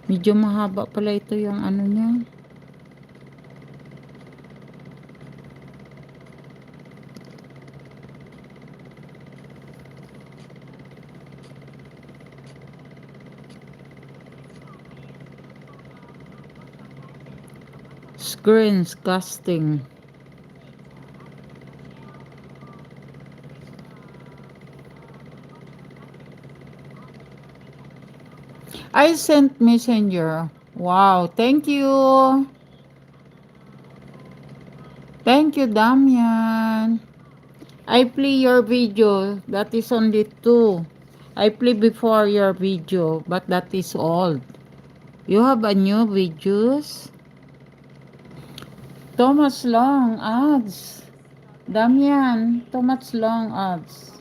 Medyo mahaba pala ito yung ano niya. Screencasting. I sent messenger. Wow, thank you. Thank you, Damian. I play your video. That is only two. I play before your video, but that is old. You have a new videos? Too much long ads. Damian, too much long ads.